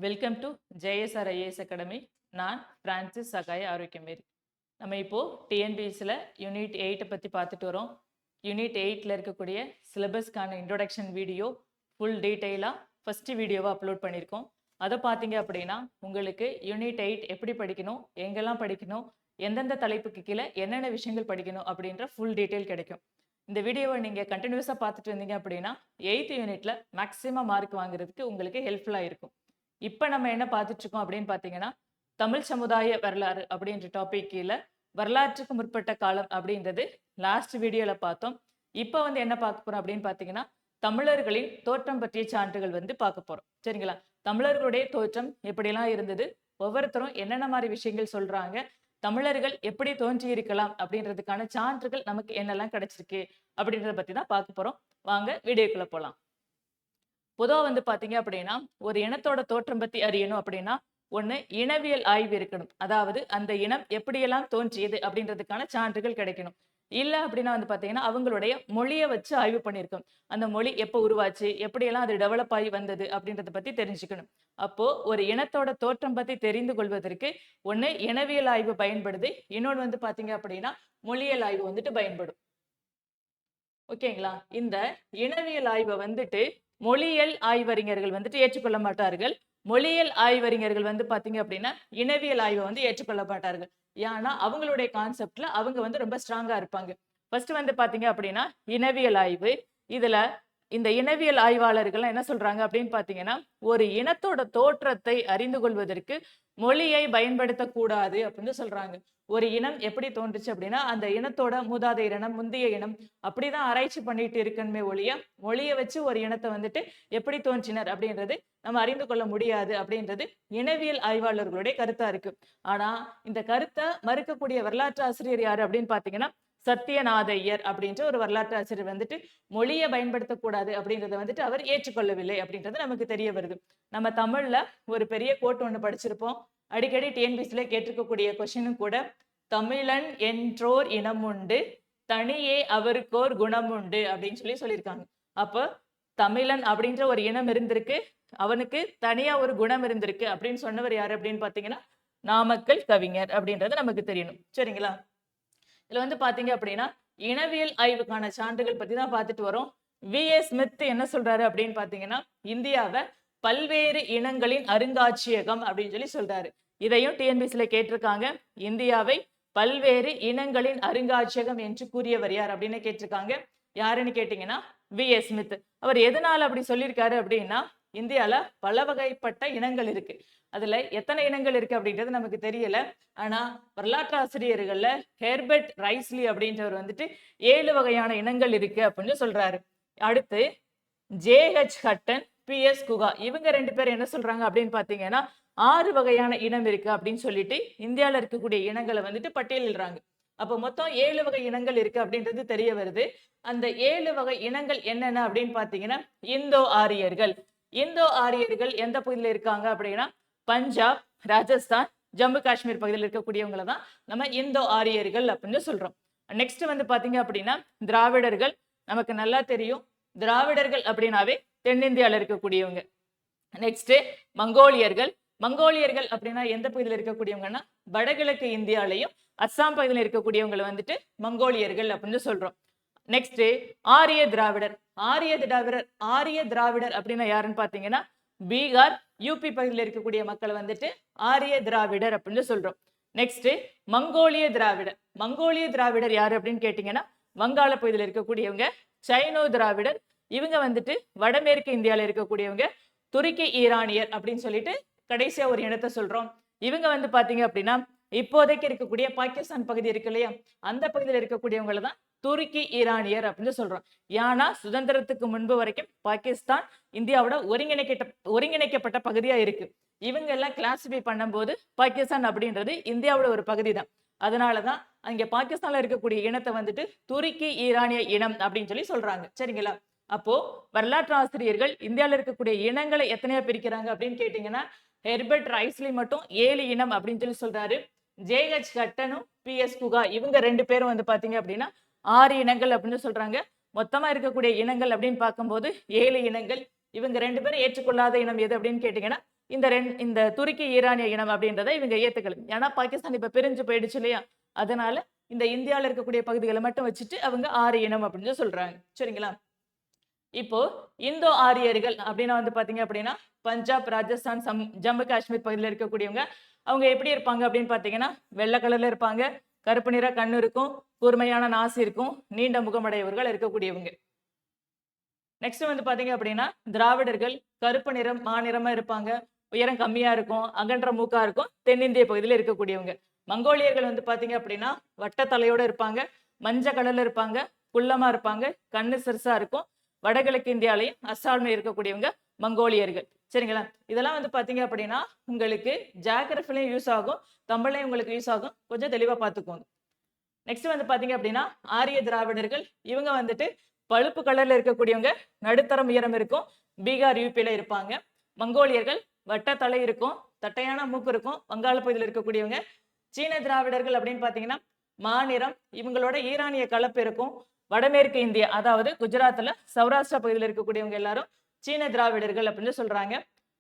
Welcome to JSR IAS academy. நான் Francis சகாய ஆரோக்கியமேரி. நம்ம இப்போ டிஎன்பிஎஸ்சியில் யூனிட் 8 பற்றி பார்த்துட்டு வரோம். யூனிட் 8ல் இருக்கக்கூடிய சிலபஸ்க்கான இன்ட்ரோடக்ஷன் வீடியோ ஃபுல் டீட்டெயிலாக ஃபஸ்ட்டு வீடியோவாக அப்லோட் பண்ணியிருக்கோம். அதை பார்த்தீங்க அப்படின்னா உங்களுக்கு யூனிட் 8 எப்படி படிக்கணும், எங்கெல்லாம் படிக்கணும், எந்தெந்த தலைப்புக்கு கீழே என்னென்ன விஷயங்கள் படிக்கணும் அப்படின்ற ஃபுல் டீட்டெயில் கிடைக்கும். இந்த வீடியோவை நீங்கள் கண்டினியூஸாக பார்த்துட்டு வந்தீங்க அப்படின்னா 8th யூனிட்டில் மேக்ஸிமம் மார்க் வாங்குறதுக்கு உங்களுக்கு ஹெல்ப்ஃபுல்லாக இருக்கும். இப்போ நம்ம என்ன பார்த்துட்டு இருக்கோம் அப்படின்னு பார்த்தீங்கன்னா, தமிழ் சமுதாய வரலாறு அப்படின்ற டாபிக் கீழே வரலாற்றுக்கு முற்பட்ட காலம் அப்படின்றது லாஸ்ட் வீடியோவில் பார்த்தோம். இப்போ என்ன பார்க்க போறோம் அப்படின்னு பார்த்தீங்கன்னா, தமிழர்களின் தோற்றம் பற்றிய சான்றுகள் பார்க்க போறோம். சரிங்களா? தமிழர்களுடைய தோற்றம் எப்படியெல்லாம் இருந்தது, ஒவ்வொருத்தரும் என்னென்ன மாதிரி விஷயங்கள் சொல்றாங்க, தமிழர்கள் எப்படி தோன்றி இருக்கலாம் அப்படின்றதுக்கான சான்றுகள் நமக்கு என்னெல்லாம் கிடைச்சிருக்கு அப்படின்றத பத்தி தான் பார்க்க போறோம். வாங்க வீடியோக்குள்ள போலாம். பொதுவாக பார்த்தீங்க அப்படின்னா, ஒரு இனத்தோட தோற்றம் பத்தி அறியணும் அப்படின்னா ஒண்ணு இனவியல் ஆய்வு இருக்கணும். அதாவது அந்த இனம் எப்படியெல்லாம் தோன்றியது அப்படின்றதுக்கான சான்றுகள் கிடைக்கணும். இல்ல அப்படின்னா பார்த்தீங்கன்னா அவங்களுடைய மொழியை வச்சு ஆய்வு பண்ணியிருக்கோம். அந்த மொழி எப்போ உருவாச்சு, எப்படியெல்லாம் அது டெவலப் ஆகி வந்தது அப்படின்றத பத்தி தெரிஞ்சுக்கணும். அப்போ ஒரு இனத்தோட தோற்றம் பத்தி தெரிந்து கொள்வதற்கு ஒண்ணு இனவியல் ஆய்வு பயன்படுது, இன்னொன்று பார்த்தீங்க அப்படின்னா மொழியியல் ஆய்வு பயன்படும். ஓகேங்களா? இந்த இனவியல் ஆய்வை மொழியியல் ஆய்வறிஞர்கள் ஏற்றுக்கொள்ள மாட்டார்கள். மொழியியல் ஆய்வறிஞர்கள் பாத்தீங்க அப்படின்னா இனவியல் ஆய்வை ஏற்றுக்கொள்ள மாட்டார்கள். ஏன்னா அவங்களுடைய கான்செப்ட்ல அவங்க ரொம்ப ஸ்ட்ராங்கா இருப்பாங்க. ஃபர்ஸ்ட் பாத்தீங்க அப்படின்னா இனவியல் ஆய்வு. இதுல இந்த இனவியல் ஆய்வாளர்கள் என்ன சொல்றாங்க அப்படின்னு பாத்தீங்கன்னா, ஒரு இனத்தோட தோற்றத்தை அறிந்து கொள்வதற்கு மொழியை பயன்படுத்தக்கூடாது அப்படின்னு சொல்றாங்க. ஒரு இனம் எப்படி தோன்றுச்சு அப்படின்னா அந்த இனத்தோட மூதாதையர் இனம், முந்தைய இனம் அப்படிதான் ஆராய்ச்சி பண்ணிட்டு இருக்கணுமே ஒழிய மொழியை வச்சு ஒரு இனத்தை எப்படி தோன்றினர் அப்படின்றது நம்ம அறிந்து கொள்ள முடியாது அப்படின்றது இனவியல் ஆய்வாளர்களுடைய கருத்தா இருக்கு. ஆனா இந்த கருத்தை மறுக்கக்கூடிய வரலாற்று ஆசிரியர் யாரு அப்படின்னு பாத்தீங்கன்னா சத்தியநாதையர் அப்படின்ற ஒரு வரலாற்று ஆசிரியர் மொழியை பயன்படுத்தக்கூடாது அப்படின்றத அவர் ஏற்றுக்கொள்ளவில்லை அப்படின்றது நமக்கு தெரிய வருது. நம்ம தமிழ்ல ஒரு பெரிய கோட் ஒண்ணு படிச்சிருப்போம். அடிக்கடி டிஎன்பிசில கேட்டிருக்கக்கூடிய கொஸ்டினும் கூட, தமிழன் என்றோர் இனம் உண்டு, தனியே அவருக்கோர் குணம் உண்டு அப்படின்னு சொல்லியிருக்காங்க. அப்போ தமிழன் அப்படின்ற ஒரு இனம் இருந்திருக்கு, அவனுக்கு தனியா ஒரு குணம் இருந்திருக்கு அப்படின்னு சொன்னவர் யாரு அப்படின்னு பாத்தீங்கன்னா நாமக்கல் கவிஞர் அப்படின்றது நமக்கு தெரியணும். சரிங்களா? இதுல பாத்தீங்க அப்படின்னா இனவியல் ஆய்வுக்கான சான்றுகள் பத்தி தான் பார்த்துட்டு வரோம். வி.எஸ். ஸ்மித் என்ன சொல்றாரு அப்படின்னு பாத்தீங்கன்னா, இந்தியாவை பல்வேறு இனங்களின் அருங்காட்சியகம் அப்படின்னு சொல்றாரு. இதையும் டிஎன்பிசில கேட்டிருக்காங்க. இந்தியாவை பல்வேறு இனங்களின் அருங்காட்சியகம் என்று கூறியவர் யார் அப்படின்னு கேட்டிருக்காங்க. யாருன்னு கேட்டீங்கன்னா வி.எஸ். ஸ்மித். அவர் எதனால அப்படி சொல்லியிருக்காரு அப்படின்னா, இந்தியால பல வகைப்பட்ட இனங்கள் இருக்கு. அதுல எத்தனை இனங்கள் இருக்கு அப்படின்றது நமக்கு தெரியல. ஆனா வரலாற்று ஆசிரியர்கள்ல ஹெர்பர்ட் ரைஸ்லி அப்படின்றவர் 7 வகையான இனங்கள் இருக்கு அப்படின்னு சொல்றாரு. அடுத்து ஜே.ஹெச். ஹட்டன், பி.எஸ். குகா இவங்க 2 பேர் என்ன சொல்றாங்க அப்படின்னு பாத்தீங்கன்னா 6 வகையான இனம் இருக்கு அப்படின்னு சொல்லிட்டு இந்தியால இருக்கக்கூடிய இனங்களை பட்டியலிடுறாங்க. அப்போ மொத்தம் 7 வகை இனங்கள் இருக்கு அப்படின்றது தெரிய வருது. அந்த 7 வகை இனங்கள் என்னென்ன அப்படின்னு பாத்தீங்கன்னா இந்தோ ஆரியர்கள். இந்தோ ஆரியர்கள் எந்த பகுதியில் இருக்காங்க அப்படின்னா பஞ்சாப், ராஜஸ்தான், ஜம்மு காஷ்மீர் பகுதியில் இருக்கக்கூடியவங்களை தான் நம்ம இந்தோ ஆரியர்கள் அப்படின்னு சொல்றோம். நெக்ஸ்ட் பாத்தீங்க அப்படின்னா திராவிடர்கள். நமக்கு நல்லா தெரியும், திராவிடர்கள் அப்படின்னாவே தென்னிந்தியால இருக்கக்கூடியவங்க. நெக்ஸ்ட் மங்கோலியர்கள். மங்கோலியர்கள் அப்படின்னா எந்த பகுதியில் இருக்கக்கூடியவங்கன்னா வடகிழக்கு இந்தியாலையும் அஸ்ஸாம் பகுதியில் இருக்கக்கூடியவங்களை மங்கோலியர்கள் அப்படின்னு சொல்றோம். நெக்ஸ்ட் ஆரிய திராவிடர். ஆரிய திராவிடர் அப்படின்னா யாருன்னு பாத்தீங்கன்னா பீகார், யூபி பகுதியில் இருக்கக்கூடிய மக்களை ஆரிய திராவிடர் அப்படின்னு சொல்றோம். நெக்ஸ்ட் மங்கோலிய திராவிடர். மங்கோலிய திராவிடர் யாரு அப்படின்னு கேட்டீங்கன்னா வங்காள பகுதியில் இருக்கக்கூடியவங்க. சைனோ திராவிடர் இவங்க வடமேற்கு இந்தியால இருக்கக்கூடியவங்க. துருக்கி ஈரானியர் அப்படின்னு சொல்லிட்டு கடைசியா ஒரு இனத்தை சொல்றோம். இவங்க பாத்தீங்க அப்படின்னா இப்போதைக்கு இருக்கக்கூடிய பாகிஸ்தான் பகுதி இருக்கு இல்லையா, அந்த பகுதியில் இருக்கக்கூடியவங்களை தான் துருக்கி ஈரானியர் அப்படின்னு சொல்றோம். ஏன்னா சுதந்திரத்துக்கு முன்பு வரைக்கும் பாகிஸ்தான் இந்தியாவோட ஒருங்கிணைக்கப்பட்ட பகுதியா இருக்கு. இவங்க எல்லாம் கிளாசிஃபை பண்ணும்போது பாகிஸ்தான் அப்படின்றது இந்தியாவோட ஒரு பகுதி தான். அதனாலதான் அங்க பாகிஸ்தான்ல இருக்கக்கூடிய இனத்தை துருக்கி ஈரானிய இனம் அப்படின்னு சொல்றாங்க. சரிங்களா? அப்போ வரலாற்று ஆசிரியர்கள் இந்தியாவில் இருக்கக்கூடிய இனங்களை எத்தனையா பிரிக்கிறாங்க அப்படின்னு கேட்டீங்கன்னா ஹெர்பர்ட் ரைஸ்லி மட்டும் 7 இனம் அப்படின்னு சொல்றாரு. ஜே.ஹெச். ஹட்டனும் பி.எஸ். குகா இவங்க 2 பேரும் பாத்தீங்க அப்படின்னா 6 இனங்கள் அப்படின்னு சொல்றாங்க. மொத்தமா இருக்கக்கூடிய இனங்கள் அப்படின்னு பார்க்கும்போது 7 இனங்கள். இவங்க 2 பேரும் ஏற்றுக்கொள்ளாத இனம் எது அப்படின்னு கேட்டீங்கன்னா இந்த துருக்கி ஈரானிய இனம் அப்படின்றத இவங்க ஏத்துக்கல. ஏன்னா பாகிஸ்தான் இப்ப பிரிஞ்சு போயிடுச்சு இல்லையா? அதனால இந்த இந்தியால இருக்கக்கூடிய பகுதிகளை மட்டும் வச்சுட்டு அவங்க 6 இனம் அப்படின்னு சொல்றாங்க. சரிங்களா? இப்போ இந்தோ ஆரியர்கள் அப்படின்னா வந்து பாத்தீங்க அப்படின்னா பஞ்சாப், ராஜஸ்தான், ஜம்மு காஷ்மீர் பகுதியில் இருக்கக்கூடியவங்க. அவங்க எப்படி இருப்பாங்க அப்படின்னு பாத்தீங்கன்னா வெள்ளை கலர்ல இருப்பாங்க, கருப்பு நிற கண்ணு இருக்கும், கூர்மையான நாசி இருக்கும், நீண்ட முகமுடையவர்கள் இருக்கக்கூடியவங்க. நெக்ஸ்ட் வந்து பாத்தீங்க அப்படின்னா திராவிடர்கள் கருப்பு நிறம் மாநிறமா இருப்பாங்க, உயரம் கம்மியா இருக்கும், அகன்ற மூக்கா இருக்கும், தென்னிந்திய பகுதியில் இருக்கக்கூடியவங்க. மங்கோலியர்கள் வந்து பாத்தீங்க அப்படின்னா வட்ட தலையோட இருப்பாங்க, மஞ்ச கலர்ல இருப்பாங்க, குள்ளமா இருப்பாங்க, கண்ணு சிறுசா இருக்கும். வடகிழக்கு இந்தியாலையும் அஸ்ஸாம்ல இருக்கக்கூடியவங்க மங்கோலியர்கள். சரிங்களா? இதெல்லாம் வந்து பாத்தீங்க அப்படின்னா உங்களுக்கு ஜியோகிராஃபிலையும் யூஸ் ஆகும், தமிழ்லையும் உங்களுக்கு யூஸ் ஆகும். கொஞ்சம் தெளிவா பார்த்துக்கோங்க. நெக்ஸ்ட் வந்து பாத்தீங்க அப்படின்னா ஆரிய திராவிடர்கள். இவங்க வந்துட்டு பழுப்பு கலர்ல இருக்கக்கூடியவங்க, நடுத்தரம் உயரம் இருக்கும், பீகார் யூபியில இருப்பாங்க. மங்கோலியர்கள் வட்ட தலை இருக்கும், தட்டையான மூக்கு இருக்கும், வங்காள பகுதியில் இருக்கக்கூடியவங்க. சீன திராவிடர்கள் அப்படின்னு பாத்தீங்கன்னா மாநிறம், இவங்களோட ஈரானிய கலப்பு இருக்கும். வடமேற்கு இந்தியா அதாவது குஜராத்ல சௌராஷ்டிரா பகுதியில் இருக்கக்கூடியவங்க எல்லாரும் சீன திராவிடர்கள் அப்படின்னு சொல்றாங்க.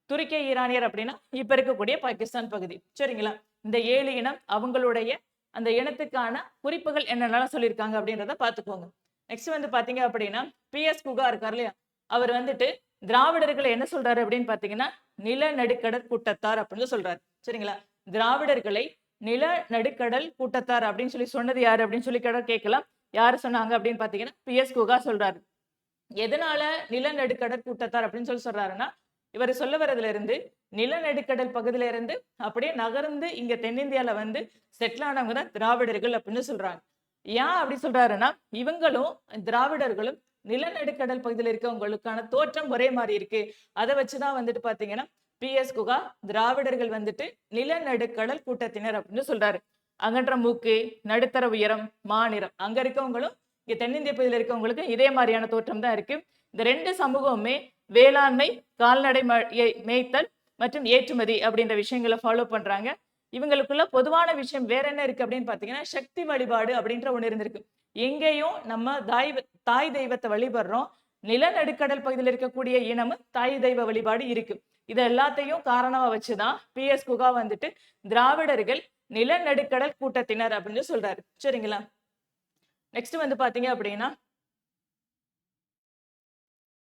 துருக்கிய ஈரானியர் அப்படின்னா இப்ப இருக்கக்கூடிய பாகிஸ்தான் பகுதி. சரிங்களா? இந்த 7 இனம் அவங்களுடைய அந்த இனத்துக்கான குறிப்புகள் என்னென்னலாம் சொல்லியிருக்காங்க அப்படின்றத பாத்துக்கோங்க. நெக்ஸ்ட் வந்து பாத்தீங்க அப்படின்னா PS குகா இருக்கார் இல்லையா? அவர் வந்துட்டு திராவிடர்களை என்ன சொல்றாரு அப்படின்னு பாத்தீங்கன்னா நிலநடுக்கடல் கூட்டத்தார் அப்படின்னு சொல்றாரு. சரிங்களா? திராவிடர்களை நிலநடுக்கடல் கூட்டத்தார் அப்படின்னு சொல்லி சொன்னது யாரு அப்படின்னு சொல்லி கேட்கலாம். யாரு சொன்னாங்க அப்படின்னு பாத்தீங்கன்னா PS குகா சொல்றாரு. எதனால நிலநடுக்கடல் கூட்டத்தார் அப்படின்னு சொல்லி சொல்றாருன்னா இவர் சொல்ல வர்றதுல இருந்து நிலநடுக்கடல் பகுதியில இருந்து அப்படியே நகர்ந்து இங்க தென்னிந்தியால வந்து செட்டில் ஆனவங்க தான் திராவிடர்கள் அப்படின்னு சொல்றாங்க. ஏன் அப்படி சொல்றாருன்னா இவங்களும் திராவிடர்களும் நிலநடுக்கடல் பகுதியில் இருக்கவங்களுக்கான தோற்றம் ஒரே மாதிரி இருக்கு. அதை வச்சுதான் வந்துட்டு பாத்தீங்கன்னா PS குகா திராவிடர்கள் வந்துட்டு நிலநடுக்கடல் கூட்டத்தினர் அப்படின்னு சொல்றாரு. அகன்ற மூக்கு, நடுத்தர உயரம், மாநிறம், அங்க இருக்கவங்களும் இங்க தென்னிந்திய பகுதியில் இருக்கவங்களுக்கு இதே மாதிரியான தோற்றம் தான் இருக்கு. இந்த 2 சமூகமுமே வேளாண்மை, கால்நடை மேய்த்தல் மற்றும் ஏற்றுமதி அப்படின்ற விஷயங்களை ஃபாலோ பண்றாங்க. இவங்களுக்குள்ள பொதுவான விஷயம் வேற என்ன இருக்கு அப்படின்னு பாத்தீங்கன்னா சக்தி வழிபாடு அப்படின்ற ஒண்ணு இருந்திருக்கு. எங்கேயும் நம்ம தாய் தெய்வத்தை வழிபடுறோம். நிலநடுக்கடல் பகுதியில் இருக்கக்கூடிய இனமும் தாய் தெய்வ வழிபாடு இருக்கு. இது எல்லாத்தையும் காரணமா வச்சுதான் PS குகா வந்துட்டு திராவிடர்கள் நிலநடுக்கடல் கூட்டத்தினர் அப்படின்னு சொல்றாரு. சரிங்களா? நெக்ஸ்ட் வந்து பாத்தீங்க அப்படின்னா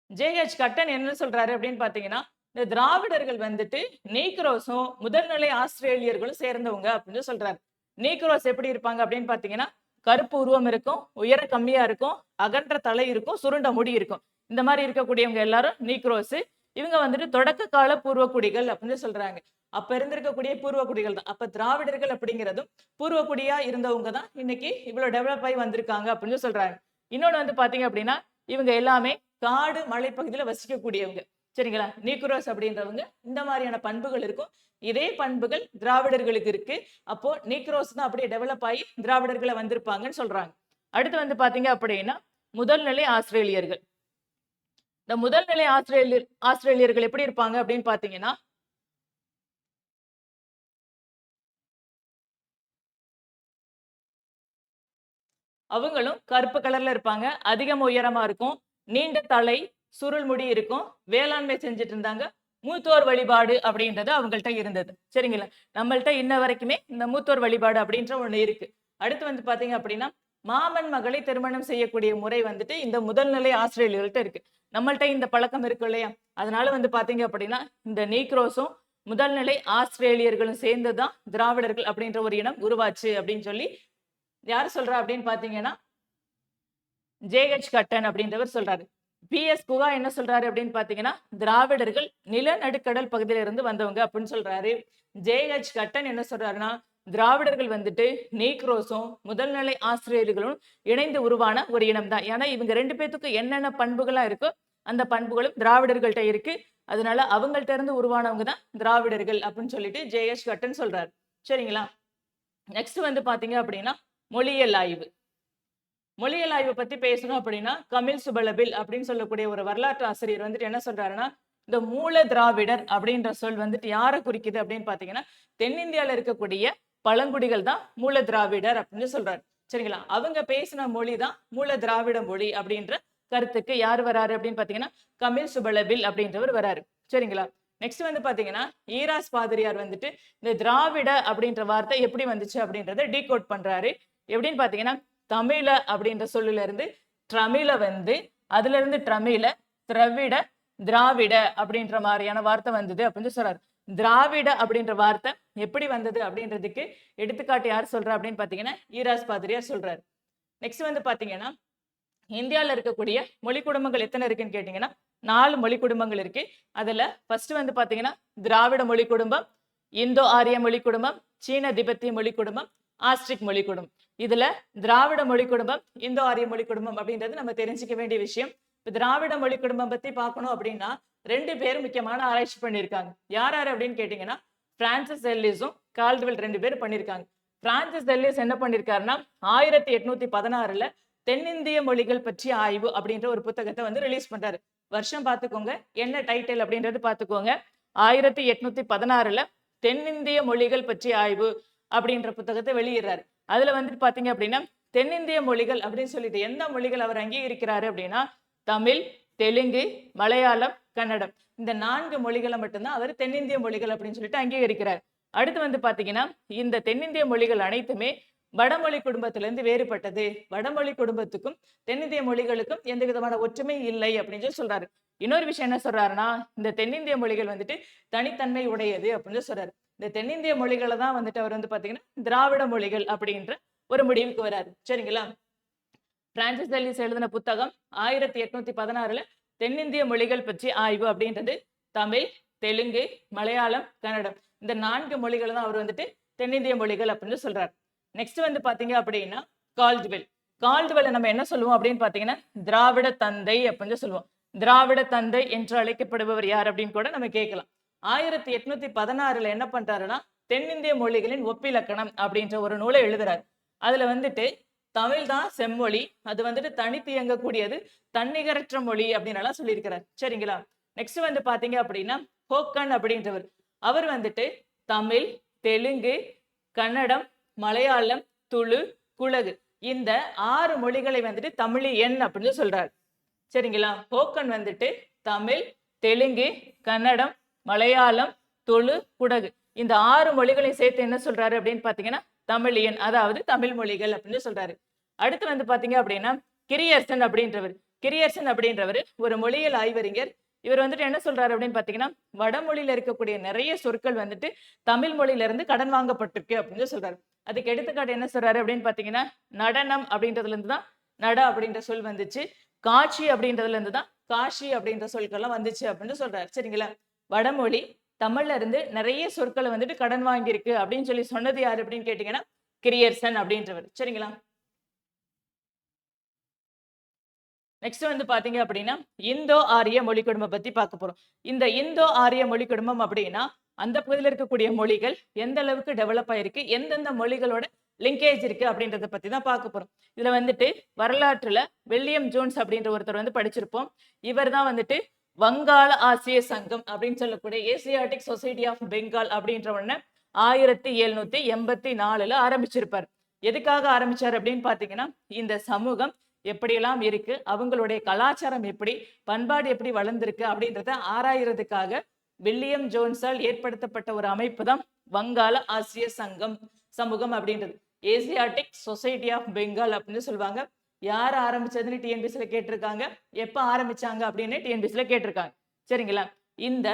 JH கட்டன் என்ன சொல்றாரு அப்படின்னு பாத்தீங்கன்னா இந்த திராவிடர்கள் வந்துட்டு நீக்ரோஸும் முதல்நிலை ஆஸ்திரேலியர்களும் சேர்ந்தவங்க அப்படின்னு சொல்றாரு. நீக்ரோஸ் எப்படி இருப்பாங்க அப்படின்னு பாத்தீங்கன்னா கருப்பு உருவம் இருக்கும், உயரம் கம்மியா இருக்கும், அகன்ற தலை இருக்கும், சுருண்ட முடி இருக்கும். இந்த மாதிரி இருக்கக்கூடியவங்க எல்லாரும் நீக்ரோஸ். இவங்க வந்துட்டு தொடக்க கால பூர்வக்குடிகள் அப்படின்னு சொல்றாங்க. அப்ப இருந்திருக்கக்கூடிய பூர்வக்குடிகள் தான். அப்ப திராவிடர்கள் அப்படிங்கிறதும் பூர்வக்குடியா இருந்தவங்க தான் இன்னைக்கு இவ்வளவு டெவலப் ஆகி வந்திருக்காங்க அப்படின்னு சொல்றாங்க. இன்னொன்னு வந்து பாத்தீங்க அப்படின்னா இவங்க எல்லாமே காடு மலைப்பகுதியில வசிக்கக்கூடியவங்க. சரிங்களா? நீக்ரோஸ் அப்படின்றவங்க இந்த மாதிரியான பண்புகள் இருக்கும். இதே பண்புகள் திராவிடர்களுக்கு இருக்கு. அப்போ நீக்ரோஸ் தான் அப்படியே டெவலப் ஆகி திராவிடர்களை வந்திருப்பாங்கன்னு சொல்றாங்க. அடுத்து வந்து பாத்தீங்க அப்படின்னா முதல்நிலை ஆஸ்திரேலியர்கள். இந்த முதல்நிலை ஆஸ்திரேலியர்கள் எப்படி இருப்பாங்க அப்படின்னு பாத்தீங்கன்னா அவங்களும் கருப்பு கலர்ல இருப்பாங்க, அதிகம் உயரமா இருக்கும், நீண்ட தலை, சுருள் முடி இருக்கும், வேளாண்மை செஞ்சுட்டு இருந்தாங்க. மூத்தோர் வழிபாடு அப்படின்றது அவங்கள்ட்ட இருந்தது. சரிங்களா? நம்மள்ட்ட இன்ன வரைக்குமே இந்த மூத்தோர் வழிபாடு அப்படின்ற ஒண்ணு இருக்கு. அடுத்து வந்து பாத்தீங்க அப்படின்னா மாமன் மகளை திருமணம் செய்யக்கூடிய முறை வந்துட்டு இந்த முதல்நிலை ஆஸ்திரேலியர்கள்ட்ட இருக்கு. நம்மள்ட்ட இந்த பழக்கம் இருக்கு இல்லையா? அதனால வந்து பாத்தீங்க அப்படின்னா இந்த நீக்ரோஸும் முதல்நிலை ஆஸ்திரேலியர்களும் சேர்ந்துதான் திராவிடர்கள் அப்படின்ற ஒரு இனம் உருவாச்சு அப்படின்னு சொல்லி யாரு சொல்றா அப்படின்னு பாத்தீங்கன்னா JH கட்டன் அப்படின்றவர் சொல்றாரு. PS குகா என்ன சொல்றாரு அப்படின்னு பாத்தீங்கன்னா திராவிடர்கள் நிலநடுக்கடல் பகுதியில இருந்து வந்தவங்க அப்படின்னு சொல்றாரு. JH கட்டன் என்ன சொல்றாருன்னா திராவிடர்கள் வந்துட்டு நீக்ரோஸும் முதல்நிலை ஆஸ்திரேலியர்களும் இணைந்து உருவான ஒரு இனம் தான். ஏன்னா இவங்க 2 பேத்துக்கும் என்னென்ன பண்புகளா இருக்கோ அந்த பண்புகளும் திராவிடர்கள்ட்ட இருக்கு. அதனால அவங்கள்ட்ட இருந்து உருவானவங்க தான் திராவிடர்கள் அப்படின்னு சொல்லிட்டு JH கட்டன் சொல்றாரு. சரிங்களா? நெக்ஸ்ட் வந்து பாத்தீங்க அப்படின்னா மொழியியல் ஆய்வு. மொழியியல் ஆய்வு பத்தி பேசணும் அப்படின்னா கமில் சுபலபில் அப்படின்னு சொல்லக்கூடிய ஒரு வரலாற்று ஆசிரியர் வந்துட்டு என்ன சொல்றாருன்னா இந்த மூல திராவிடர் அப்படின்ற சொல் வந்துட்டு யாரை குறிக்குது அப்படின்னு பாத்தீங்கன்னா தென்னிந்தியால இருக்கக்கூடிய பழங்குடிகள் தான் மூல திராவிடர் அப்படின்னு சொல்றாரு. சரிங்களா? அவங்க பேசின மொழி தான் மூல திராவிட மொழி அப்படின்ற கருத்துக்கு யார் வராரு அப்படின்னு பாத்தீங்கன்னா கமில் சுபலபில் அப்படின்றவர் வராரு. சரிங்களா? நெக்ஸ்ட் வந்து பாத்தீங்கன்னா ஈராஸ் பாதிரியார் வந்துட்டு இந்த திராவிட அப்படின்ற வார்த்தை எப்படி வந்துச்சு அப்படின்றத டீகோட் பண்றாரு. எப்படின்னு பாத்தீங்கன்னா தமிழ அப்படின்ற சொல்லுல இருந்து ட்ரமிழ வந்து அதுல இருந்து ட்ரமிழ திராவிட திராவிட அப்படின்ற மாதிரியான வார்த்தை வந்தது அப்படின்னு சொல்றாரு. திராவிட அப்படின்ற வார்த்தை எப்படி வந்தது அப்படின்றதுக்கு எடுத்துக்காட்டு யார் சொல்றா அப்படின்னு பாத்தீங்கன்னா ஈராஸ் பாதிரியார் சொல்றாரு. நெக்ஸ்ட் வந்து பாத்தீங்கன்னா இந்தியாவில் இருக்கக்கூடிய மொழி குடும்பங்கள் எத்தனை இருக்குன்னு கேட்டீங்கன்னா 4 மொழி குடும்பங்கள் இருக்கு. அதுல ஃபர்ஸ்ட் வந்து பாத்தீங்கன்னா திராவிட மொழி குடும்பம், இந்தோ ஆரிய மொழி குடும்பம், சீன திபெத்திய மொழி குடும்பம், ஆஸ்ட்ரிக் மொழி குடும்பம். இதுல திராவிட மொழி குடும்பம், இந்தோ ஆரிய மொழி குடும்பம் அப்படின்றது நம்ம தெரிஞ்சுக்க வேண்டிய விஷயம். இப்ப திராவிட மொழி குடும்பம் பத்தி பார்க்கணும் அப்படின்னா 2 பேரும் முக்கியமான ஆராய்ச்சி பண்ணியிருக்காங்க. யார் யார் அப்படின்னு கேட்டீங்கன்னா பிரான்சிஸ் எல்லிஸும் கால்டுவெல் 2 பேரும் பண்ணியிருக்காங்க. பிரான்சிஸ் எல்லிஸ் என்ன பண்ணியிருக்காருன்னா 1816ல தென்னிந்திய மொழிகள் பற்றிய ஆய்வு அப்படின்ற ஒரு புத்தகத்தை வந்து ரிலீஸ் பண்றாரு. வருஷம் பார்த்துக்கோங்க, என்ன டைட்டில் அப்படின்றது பார்த்துக்கோங்க. 1816ல தென்னிந்திய மொழிகள் பற்றிய ஆய்வு அப்படின்ற புத்தகத்தை வெளியிடுறாரு. அதுல வந்துட்டு பாத்தீங்க அப்படின்னா தென்னிந்திய மொழிகள் அப்படின்னு சொல்லிட்டு எந்த மொழிகள் அவர் அங்கீகரிக்கிறாரு அப்படின்னா தமிழ், தெலுங்கு, மலையாளம், கன்னடம் இந்த 4 மொழிகளை மட்டும்தான் அவர் தென்னிந்திய மொழிகள் அப்படின்னு சொல்லிட்டு அங்கீகரிக்கிறார். அடுத்து வந்து பாத்தீங்கன்னா இந்த தென்னிந்திய மொழிகள் அனைத்துமே வடமொழி குடும்பத்திலிருந்து வேறுபட்டது. வடமொழி குடும்பத்துக்கும் தென்னிந்திய மொழிகளுக்கும் எந்த விதமான ஒற்றுமை இல்லை அப்படின்னு சொல்லி சொல்றாரு. இன்னொரு விஷயம் என்ன சொல்றாருன்னா இந்த தென்னிந்திய மொழிகள் வந்துட்டு தனித்தன்மை உடையது அப்படின்னு சொல்றாரு. இந்த தென்னிந்திய மொழிகளை தான் வந்துட்டு அவர் வந்து பாத்தீங்கன்னா திராவிட மொழிகள் அப்படின்ற ஒரு முடிவுக்கு வராரு. சரிங்களா? பிரான்சிஸ் எல்லிஸ் எழுதின புத்தகம் 1816ல தென்னிந்திய மொழிகள் பற்றி ஆய்வு அப்படின்றது தமிழ், தெலுங்கு, மலையாளம், கன்னடம் இந்த 4 மொழிகளை தான் அவர் வந்துட்டு தென்னிந்திய மொழிகள் அப்படின்னு சொல்றாரு. நெக்ஸ்ட் வந்து பாத்தீங்க அப்படின்னா கால்டுவெல். கால்டுவெல் நம்ம என்ன சொல்லுவோம் அப்படின்னு பாத்தீங்கன்னா திராவிட தந்தை அப்படின்னு சொல்லுவோம். திராவிட தந்தை என்று அழைக்கப்படுபவர் யார் அப்படின்னு கூட நம்ம கேட்கலாம். 1816ல என்ன பண்றாருன்னா தென்னிந்திய மொழிகளின் ஒப்பிலக்கணம் அப்படின்ற ஒரு நூலை எழுதுறாரு. அதுல வந்துட்டு தமிழ் தான் செம்மொழி, அது வந்துட்டு தனித்து இயங்கக்கூடியது, தன்னிகரற்ற மொழி அப்படின்னு எல்லாம் சொல்லியிருக்கிறார். சரிங்களா? நெக்ஸ்ட் வந்து பாத்தீங்க அப்படின்னா ஹோக்கன் அப்படின்றவர் அவர் வந்துட்டு தமிழ், தெலுங்கு, கன்னடம், மலையாளம், துளு, குளகு இந்த 6 மொழிகளை வந்துட்டு தமிழியன் அப்படின்னு சொல்றாரு. சரிங்களா? ஹோக்கன் வந்துட்டு தமிழ், தெலுங்கு, கன்னடம், மலையாளம், துளு, குடகு இந்த 6 மொழிகளை சேர்த்து என்ன சொல்றாரு அப்படின்னு பாத்தீங்கன்னா தமிழியன், அதாவது தமிழ் மொழிகள் அப்படின்னு சொல்றாரு. அடுத்து வந்து பாத்தீங்க அப்படின்னா கிரியர்சன் அப்படின்றவர் ஒரு மொழியியல் ஆய்வறிஞர். இவர் வந்துட்டு என்ன சொல்றாரு அப்படின்னு பாத்தீங்கன்னா வடமொழியில இருக்கக்கூடிய நிறைய சொற்கள் வந்துட்டு தமிழ் மொழியில இருந்து கடன் வாங்கப்பட்டிருக்கு அப்படின்னு சொல்றாரு. அதுக்கு எடுத்துக்காட்டு என்ன சொல்றாரு அப்படின்னு பாத்தீங்கன்னா நடனம் அப்படின்றதுல இருந்து தான் நட அப்படின்ற சொல் வந்துச்சு, காட்சி அப்படின்றதுல இருந்து தான் காஷி அப்படின்ற சொற்கள்லாம் வந்துச்சு அப்படின்னு சொல்றாரு. சரிங்களா? வடமொழி தமிழ்ல இருந்து நிறைய சொற்களை வந்துட்டு கடன் வாங்கியிருக்கு அப்படின்னு சொல்லி சொன்னது யாரு அப்படின்னு கேட்டீங்கன்னா கிரியர்சன் அப்படின்றவர். சரிங்களா? நெக்ஸ்ட் வந்து பாத்தீங்க அப்படின்னா இந்தோ ஆரிய மொழி குடும்பம் பத்தி பார்க்க போறோம். இந்த இந்தோ ஆரிய மொழி குடும்பம் அப்படின்னா அந்த பகுதியில் இருக்கக்கூடிய மொழிகள் எந்த அளவுக்கு டெவலப் ஆயிருக்கு, எந்தெந்த மொழிகளோட லிங்கேஜ் இருக்கு அப்படின்றத பத்தி தான் பார்க்க போறோம். இதுல வந்துட்டு வரலாற்றுல வில்லியம் ஜோன்ஸ் அப்படின்ற ஒருத்தர் வந்து படிச்சிருப்போம். இவர் தான் வந்துட்டு வங்காள ஆசிய சங்கம் அப்படின்னு சொல்லக்கூடிய ஏசியாட்டிக் சொசைட்டி ஆஃப் பெங்கால் அப்படின்ற ஒண்ணு 1784ல ஆரம்பிச்சிருப்பார். எதுக்காக ஆரம்பிச்சார் அப்படின்னு பாத்தீங்கன்னா இந்த சமூகம் எப்படியெல்லாம் இருக்கு, அவங்களுடைய கலாச்சாரம் எப்படி, பண்பாடு எப்படி வளர்ந்திருக்கு அப்படின்றத ஆராயறதுக்காக வில்லியம் ஜோன்ஸால் ஏற்படுத்தப்பட்ட ஒரு அமைப்பு தான் வங்காள ஆசிய சமூகம் அப்படின்றது. ஏசியாட்டிக் சொசைட்டி ஆஃப் பெங்கால் அப்படின்னு சொல்லுவாங்க. யார் ஆரம்பிச்சதுன்னு டிஎன்பிசில கேட்டிருக்காங்க, எப்ப ஆரம்பிச்சாங்க அப்படின்னு டிஎன்பிசில கேட்டிருக்காங்க. சரிங்களா? இந்த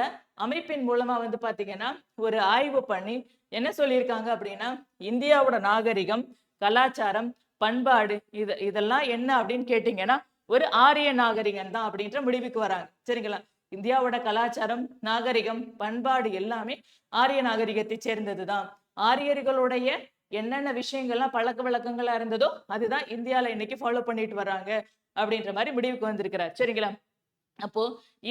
அமைப்பின் மூலமா வந்து பாத்தீங்கன்னா ஒரு ஆய்வு பண்ணி என்ன சொல்லியிருக்காங்க அப்படின்னா இந்தியாவோட நாகரிகம், கலாச்சாரம், பண்பாடு இதெல்லாம் என்ன அப்படின்னு கேட்டீங்கன்னா ஒரு ஆரிய நாகரிகம் தான் அப்படின்ற முடிவுக்கு வராங்க. சரிங்களா? இந்தியாவோட கலாச்சாரம், நாகரிகம், பண்பாடு எல்லாமே ஆரிய நாகரிகத்தை சேர்ந்ததுதான். ஆரியர்களுடைய என்னென்ன விஷயங்கள்லாம் பழக்க வழக்கங்களா இருந்ததோ அதுதான் இந்தியால இன்னைக்கு ஃபாலோ பண்ணிட்டு வர்றாங்க அப்படின்ற மாதிரி முடிவுக்கு வந்திருக்கிறார். சரிங்களா? அப்போ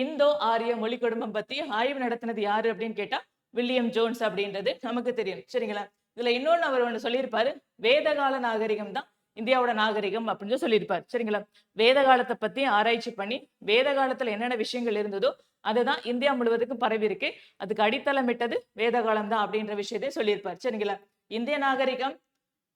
இந்தோ ஆரிய மொழி குடும்பம் பத்தி ஆய்வு நடத்தினது யாரு அப்படின்னு கேட்டா வில்லியம் ஜோன்ஸ் அப்படின்றது நமக்கு தெரியும். சரிங்களா? இதுல இன்னொன்னு அவர் ஒண்ணு சொல்லியிருப்பாரு, வேதகால நாகரிகம் தான் இந்தியாவோட நாகரிகம் அப்படின்னு சொல்லியிருப்பாரு. சரிங்களா? வேத காலத்தை பத்தி ஆராய்ச்சி பண்ணி வேத காலத்துல என்னென்ன விஷயங்கள் இருந்ததோ அதுதான் இந்தியா முழுவதுக்கும் பரவி இருக்கு, அதுக்கு அடித்தளமிட்டது வேத காலம் தான் அப்படின்ற விஷயத்தை சொல்லியிருப்பார். சரிங்களா? இந்திய நாகரிகம்,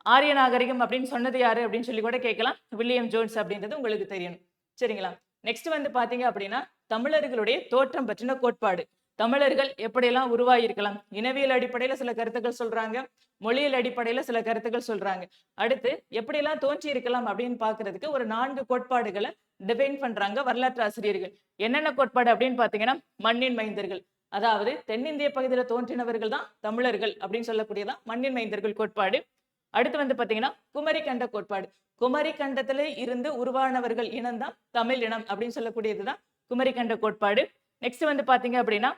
ஆரிய நாகரிகம் அப்படின்னு சொன்னது யாரு அப்படின்னு சொல்லி கூட கேட்கலாம். வில்லியம் ஜோன்ஸ் அப்படின்றது உங்களுக்கு தெரியணும். சரிங்களா? நெக்ஸ்ட் வந்து பாத்தீங்க அப்படின்னா தமிழர்களுடைய தோற்றம் பற்றின கோட்பாடு. தமிழர்கள் எப்படியெல்லாம் உருவாகியிருக்கலாம், இனவியல் அடிப்படையில சில கருத்துக்கள் சொல்றாங்க, மொழியியல் அடிப்படையில சில கருத்துக்கள் சொல்றாங்க. அடுத்து எப்படியெல்லாம் தோன்றி இருக்கலாம் அப்படின்னு பாக்குறதுக்கு ஒரு 4 கோட்பாடுகளை டிஃபைன் பண்றாங்க வரலாற்று ஆசிரியர்கள். என்னென்ன கோட்பாடு அப்படின்னு பாத்தீங்கன்னா, மண்ணின் மைந்தர்கள், அதாவது தென்னிந்திய பகுதியில தோன்றினவர்கள் தான் தமிழர்கள் அப்படின்னு சொல்லக்கூடியதான் மண்ணின் மைந்தர்கள் கோட்பாடு. அடுத்து வந்து பாத்தீங்கன்னா குமரி கண்ட கோட்பாடு. குமரி கண்டத்துல இருந்து உருவானவர்கள் இனம் தான் தமிழ் இனம் அப்படின்னு சொல்லக்கூடியதுதான் குமரி கண்ட கோட்பாடு. நெக்ஸ்ட் வந்து பாத்தீங்க அப்படின்னா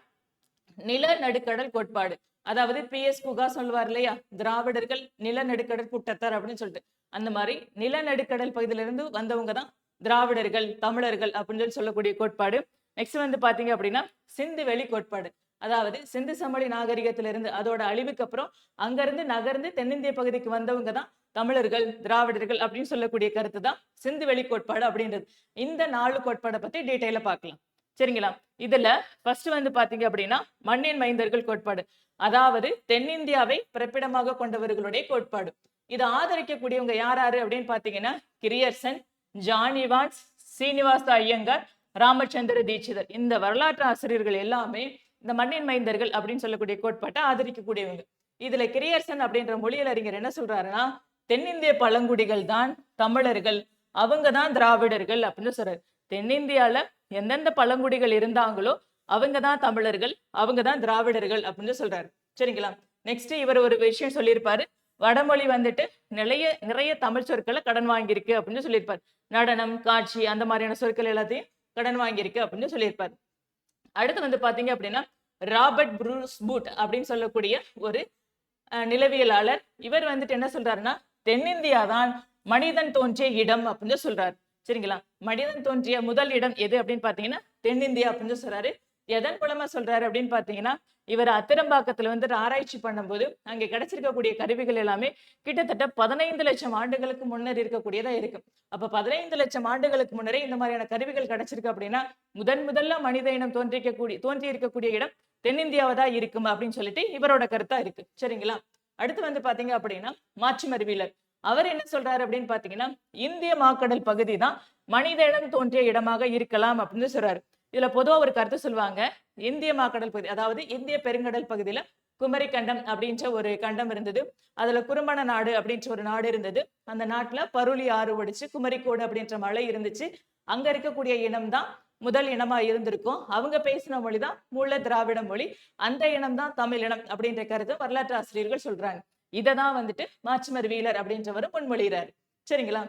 நில நடுக்கடல் கோட்பாடு. அதாவது பி.எஸ். குகா சொல்லுவார் இல்லையா, திராவிடர்கள் நில நடுக்கடல் கூட்டத்தார் அப்படின்னு சொல்லிட்டு, அந்த மாதிரி நில நடுக்கடல் பகுதியில இருந்து வந்தவங்க தான் திராவிடர்கள், தமிழர்கள் அப்படின்னு சொல்லக்கூடிய கோட்பாடு. நெக்ஸ்ட் வந்து பாத்தீங்க அப்படின்னா சிந்து வெளி கோட்பாடு. அதாவது சிந்து சமவெளி நாகரிகத்திலிருந்து அதோட அழிவுக்கு அப்புறம் அங்கிருந்து நகர்ந்து தென்னிந்திய பகுதிக்கு வந்தவங்க தான் தமிழர்கள், திராவிடர்கள் அப்படின்னு சொல்லக்கூடிய கருத்து தான் சிந்து வெளி கோட்பாடு அப்படின்றது. இந்த 4 கோட்பாடை பத்தி டீட்டெயிலா பார்க்கலாம். சரிங்களா? இதுல ஃபர்ஸ்ட் வந்து பாத்தீங்க அப்படின்னா மண்ணின் மைந்தர்கள் கோட்பாடு. அதாவது தென்னிந்தியாவை பிறப்பிடமாக கொண்டவர்களுடைய கோட்பாடு. இதை ஆதரிக்கக்கூடியவங்க யாராரு அப்படின்னு பாத்தீங்கன்னா கிரியர்சன், ஜான் இவான்ஸ், சீனிவாச ஐயங்கார், ராமச்சந்திர தீட்சிதர். இந்த வரலாற்று ஆசிரியர்கள் எல்லாமே இந்த மண்ணின் மைந்தர்கள் அப்படின்னு சொல்லக்கூடிய கோட்பாட்டை ஆதரிக்கக்கூடியவங்க. இதுல கிரியர்சன் அப்படின்ற மொழியியல் அறிஞர் என்ன சொல்றாருன்னா, தென்னிந்திய பழங்குடிகள் தான் தமிழர்கள், அவங்க தான் திராவிடர்கள் அப்படின்னு சொல்றாரு. தென்னிந்தியால எந்தெந்த பழங்குடிகள் இருந்தாங்களோ அவங்க தான் தமிழர்கள், அவங்க தான் திராவிடர்கள் அப்படின்னு சொல்றாரு. சரிங்களா? நெக்ஸ்ட் இவர் ஒரு விஷயம் சொல்லியிருப்பாரு, வடமொழி வந்துட்டு நிறைய தமிழ் சொற்களை கடன் வாங்கியிருக்கு அப்படின்னு சொல்லியிருப்பாரு. நடனம், காட்சி அந்த மாதிரியான சொற்கள் எல்லாத்தையும் கடன் வாங்கியிருக்கு அப்படின்னு சொல்லியிருப்பாரு. அடுத்து வந்து பாத்தீங்க அப்படின்னா ராபர்ட் ப்ரூஸ் பூட் அப்படின்னு சொல்லக்கூடிய ஒரு நிலவியலாளர். இவர் வந்துட்டு என்ன சொல்றாருன்னா, தென்னிந்தியா தான் மனிதன் தோன்றிய இடம் அப்படின்னு சொல்றாரு. சரிங்களா? மனிதன் தோன்றிய முதல் இடம் எது அப்படின்னு பாத்தீங்கன்னா தென்னிந்தியா அப்படின்னு சொல்றாரு. எதன் மூலமா சொல்றாரு அப்படின்னு பாத்தீங்கன்னா, இவர் அத்திரம்பாக்கத்துல வந்து ஆராய்ச்சி பண்ணும்போது அங்க கிடைச்சிருக்கக்கூடிய கருவிகள் எல்லாமே கிட்டத்தட்ட 15 லட்சம் ஆண்டுகளுக்கு முன்னர் இருக்கக்கூடியதா இருக்கு. அப்ப 15 லட்சம் ஆண்டுகளுக்கு முன்னரே இந்த மாதிரியான கருவிகள் கிடைச்சிருக்கு அப்படின்னா முதல்ல மனித இனம் தோன்றி இருக்கக்கூடிய இடம் தென்னிந்தியாவா தான் இருக்கும் அப்படின்னு சொல்லிட்டு இவரோட கருத்தா இருக்கு. சரிங்களா? அடுத்து வந்து பாத்தீங்க அப்படின்னா மாற்றுமருவியலர். அவர் என்ன சொல்றாரு அப்படின்னு பாத்தீங்கன்னா, இந்திய மாக்கடல் பகுதி தான் மனித இனம் தோன்றிய இடமாக இருக்கலாம் அப்படின்னு சொல்றாரு. இதுல பொதுவா ஒரு கருத்து சொல்லுவாங்க, இந்திய மாக்கடல் பகுதி அதாவது இந்திய பெருங்கடல் பகுதியில குமரி கண்டம் அப்படின்ற ஒரு கண்டம் இருந்தது. அதுல குறும்பன நாடு அப்படின்ற ஒரு நாடு இருந்தது. அந்த நாட்டுல பருளி ஆறு ஒடிச்சு குமரிக்கோடு அப்படின்ற மலை இருந்துச்சு. அங்க இருக்கக்கூடிய இனம் தான் முதல் இனமா இருந்திருக்கும். அவங்க பேசின மொழிதான் மூல திராவிட மொழி. அந்த இனம் தான் தமிழ் இனம் அப்படின்ற கருத்து வரலாற்று ஆசிரியர்கள் சொல்றாங்க. இததான் வந்துட்டு மாற்றுமருவியலர் அப்படின்றவர் முன்மொழிகிறாரு. சரிங்களா?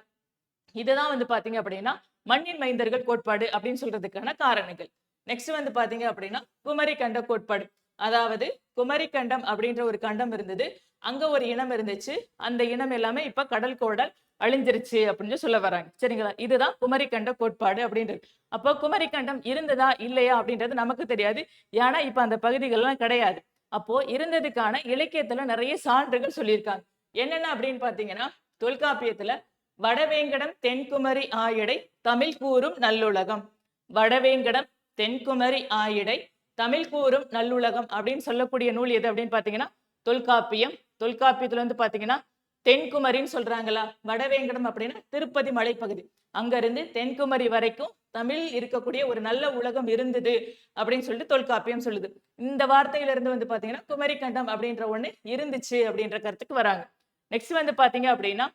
இதுதான் வந்து பாத்தீங்க அப்படின்னா மண்ணின் மைந்தர்கள் கோட்பாடு அப்படின்னு சொல்றதுக்கான காரணங்கள். நெக்ஸ்ட் வந்து பாத்தீங்க அப்படின்னா குமரி கண்ட கோட்பாடு. அதாவது குமரி கண்டம் அப்படின்ற ஒரு கண்டம் இருந்தது. அங்க ஒரு இனம் இருந்துச்சு. அந்த இனம் எல்லாமே இப்ப கடல் கோடால் அழிஞ்சிருச்சு அப்படின்னு சொல்ல வராங்க. சரிங்களா? இதுதான் குமரி கண்ட கோட்பாடு அப்படின்றது. அப்போ குமரி கண்டம் இருந்ததா இல்லையா அப்படின்றது நமக்கு தெரியாது. ஏன்னா இப்ப அந்த பகுதிகள்லாம் கிடையாது. அப்போ இருந்ததுக்கான இலக்கியத்துல நிறைய சான்றுகள் சொல்லியிருக்காங்க. என்னென்ன அப்படின்னு பாத்தீங்கன்னா, தொல்காப்பியத்துல வடவேங்கடம் தென்குமரி ஆயிடை தமிழ் கூறும் நல்லுலகம், வடவேங்கடம் தென்குமரி ஆயிடை தமிழ் கூறும் நல்லுலகம் அப்படின்னு சொல்லக்கூடிய நூல் எது அப்படின்னு பாத்தீங்கன்னா தொல்காப்பியம். தொல்காப்பியத்துல வந்து பாத்தீங்கன்னா தென்குமரின்னு சொல்றாங்களா, வடவேங்கடம் அப்படின்னா திருப்பதி மலைப்பகுதி, அங்க இருந்து தென்குமரி வரைக்கும் தமிழ் இருக்கக்கூடிய ஒரு நல்ல உலகம் இருந்தது அப்படின்னு சொல்லிட்டு தொல்காப்பியம் சொல்லுது. இந்த வார்த்தையில இருந்து வந்து பாத்தீங்கன்னா குமரி கண்டம் அப்படின்ற ஒண்ணு இருந்துச்சு அப்படின்ற கருத்துக்கு வராங்க. நெக்ஸ்ட் வந்து பாத்தீங்க அப்படின்னா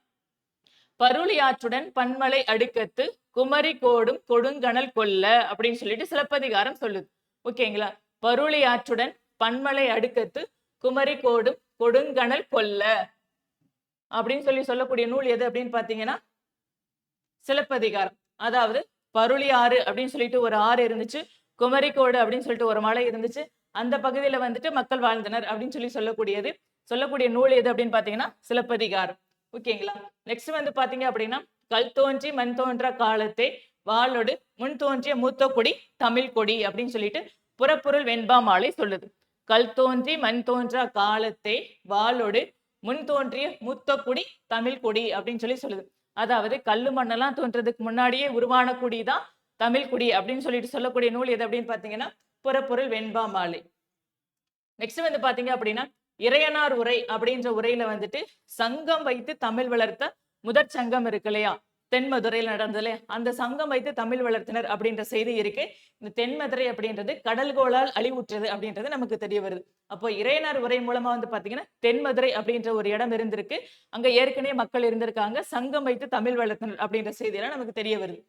பருளி ஆற்றுடன் பன்மலை அடுக்கத்து குமரி கோடும் கொடுங்கணல் கொல்ல அப்படின்னு சொல்லிட்டு சிலப்பதிகாரம் சொல்லுது. ஓகேங்களா? பருளி ஆற்றுடன் பன்மலை அடுக்கத்து குமரி கோடும் கொடுங்கணல் கொல்ல அப்படின்னு சொல்லக்கூடிய நூல் எது அப்படின்னு பாத்தீங்கன்னா சிலப்பதிகாரம். அதாவது பருளி ஆறு அப்படின்னு சொல்லிட்டு ஒரு ஆறு இருந்துச்சு, குமரிக்கோடு அப்படின்னு சொல்லிட்டு ஒரு மலை இருந்துச்சு, அந்த பகுதியில வந்துட்டு மக்கள் வாழ்ந்தனர் அப்படின்னு சொல்லக்கூடிய நூல் எது அப்படின்னு பாத்தீங்கன்னா சிலப்பதிகாரம். ஓகேங்களா? நெக்ஸ்ட் வந்து பாத்தீங்க அப்படின்னா கல் தோன்றி மண் தோன்ற காலத்தே வாளோடு முன் தோன்றிய மூத்த கொடி தமிழ் கொடி அப்படின்னு சொல்லிட்டு புறப்பொருள் வெண்பா மாலை சொல்லுது. கல் தோன்றி மண் தோன்ற காலத்தே வாளோடு முன் தோன்றிய மூத்த குடி தமிழ் கொடி அப்படின்னு சொல்லுது. அதாவது கல்லு மண்ணெல்லாம் தோன்றதுக்கு முன்னாடியே உருவான குடிதான் தமிழ் குடி அப்படின்னு சொல்லிட்டு சொல்லக்கூடிய நூல் எது அப்படின்னு பாத்தீங்கன்னா புறப்பொருள் வெண்பா மாலை. நெக்ஸ்ட் வந்து பாத்தீங்க அப்படின்னா இறையனார் உரை அப்படின்ற உரையில வந்துட்டு சங்கம் வைத்து தமிழ் வளர்த்த முதற் சங்கம் இருக்கு இல்லையா, தென்மதுரையில் நடந்ததுல அந்த சங்கம் வைத்து தமிழ் வளர்த்தனர் அப்படின்ற செய்தி இருக்கு. இந்த தென்மதுரை அப்படின்றது கடல்கோளால் அழிவுற்றது அப்படின்றது நமக்கு தெரிய வருது. அப்போ இறையனார் உரை மூலமா வந்து பாத்தீங்கன்னா தென்மதுரை அப்படின்ற ஒரு இடம் இருந்திருக்கு. அங்க ஏற்கனவே மக்கள் இருந்திருக்காங்க. சங்கம் வைத்து தமிழ் வளர்த்தனர் அப்படின்ற செய்தியெல்லாம் நமக்கு தெரிய வருது.